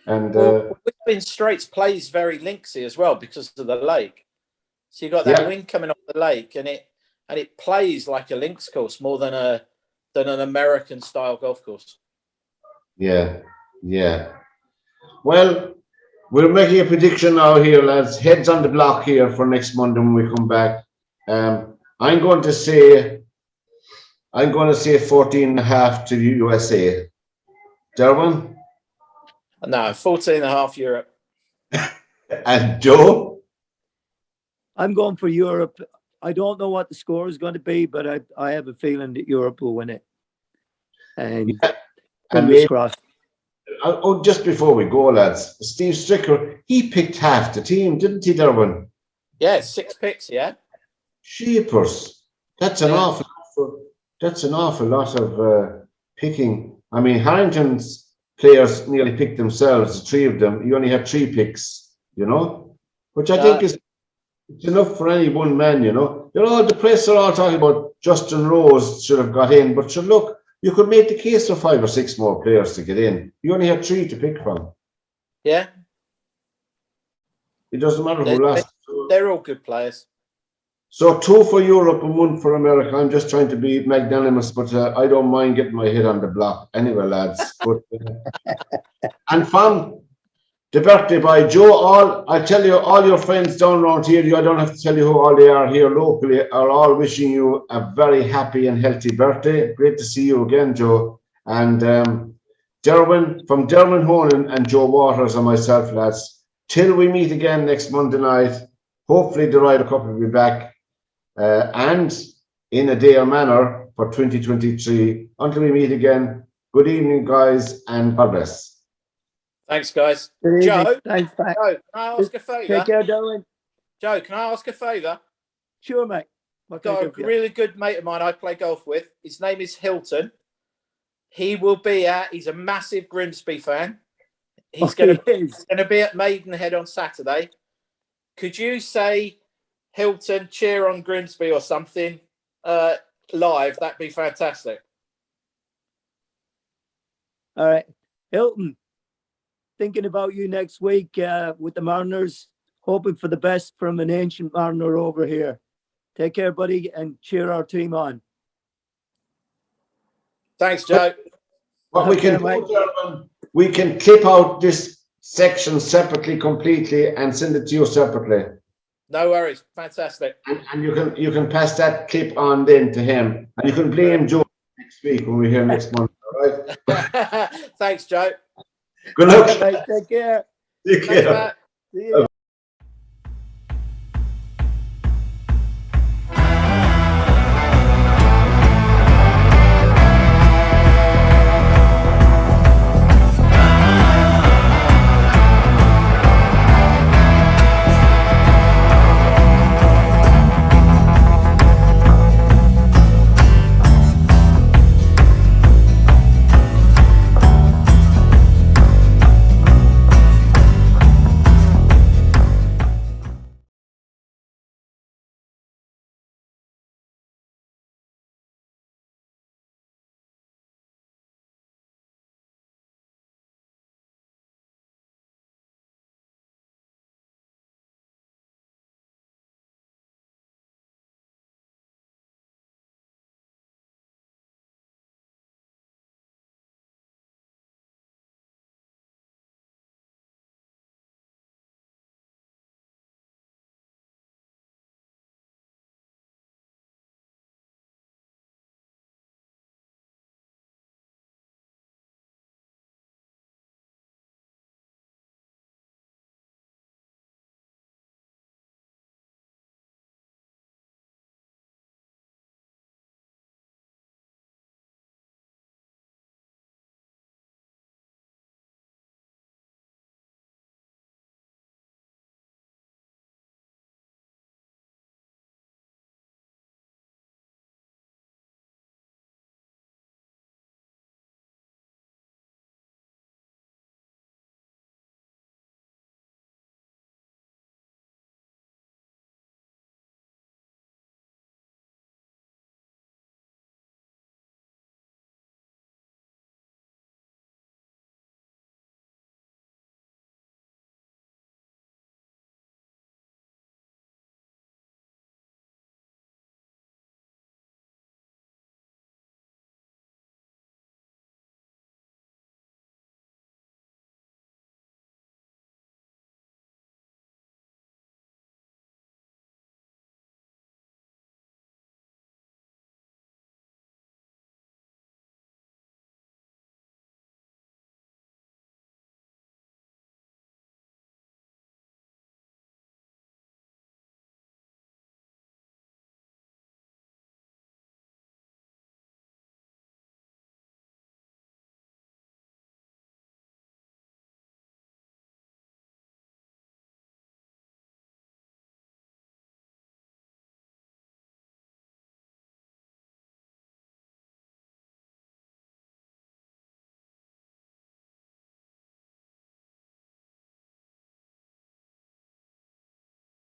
Speaker 1: And
Speaker 3: Whistling Straits plays very linksy as well because of the lake. So you've got that wind coming off the lake, and it plays like a links course more than an American style golf course.
Speaker 1: Yeah. Well, we're making a prediction now here, lads. Heads on the block here for next Monday when we come back. I'm going to say 14.5 to the USA. Derwynne?
Speaker 3: No, 14.5 Europe.
Speaker 1: And Joe?
Speaker 2: I'm going for Europe. I don't know what the score is going to be, but I have a feeling that Europe will win it. And fingers crossed.
Speaker 1: Oh, just before we go, lads, Steve Stricker, he picked half the team, didn't he, Derwynne?
Speaker 3: Yeah, 6 picks, yeah.
Speaker 1: Sheepers. That's an awful lot of picking. I mean, Harrington's players nearly picked themselves, the 3 of them. He only had 3 picks, you know, which I think is enough for any one man, you know. The press are all talking about Justin Rose should have got in, but look, you could make the case for 5 or 6 more players to get in. You only had 3 to pick from.
Speaker 3: Yeah,
Speaker 1: It doesn't matter who
Speaker 3: They-
Speaker 1: lost.
Speaker 3: they're all good players.
Speaker 1: So 2 for Europe and 1 for America. I'm just trying to be magnanimous, but I don't mind getting my head on the block anyway, lads. But and from the birthday boy, Joe, I tell you, all your friends down around here, I don't have to tell you who all they are here locally, are all wishing you a very happy and healthy birthday. Great to see you again, Joe. And Derwynne, from Derwynne Honan and Joe Waters and myself, lads, till we meet again next Monday night, hopefully the Ryder Cup will be back. And in a day or manner for 2023. Until we meet again, good evening, guys, and God bless.
Speaker 3: Thanks, guys.
Speaker 2: Good evening.
Speaker 3: Joe,
Speaker 2: Thanks, Pat.
Speaker 3: Joe, can I ask a favour?
Speaker 2: Take care, Derwynne.
Speaker 3: Joe, can I ask a favour?
Speaker 2: Sure, mate.
Speaker 3: I've got a really good mate of mine I play golf with. His name is Hilton. He will be he's a massive Grimsby fan. He's going to be at Maidenhead on Saturday. Could you say, Hilton, cheer on Grimsby or something live? That'd be fantastic.
Speaker 2: All right. Hilton, thinking about you next week with the Mariners, hoping for the best from an ancient Mariner over here. Take care, buddy, and cheer our team on.
Speaker 3: Thanks, Joe.
Speaker 1: What we can do, we can clip out this section separately, completely, and send it to you separately.
Speaker 3: No worries. Fantastic.
Speaker 1: And you can pass that clip on then to him, and you can blame Joe next week when we're here next month. All right.
Speaker 3: Thanks, Joe.
Speaker 1: Good luck.
Speaker 2: Right, take care.
Speaker 1: Take care.
Speaker 3: Thanks, Matt.
Speaker 2: See you.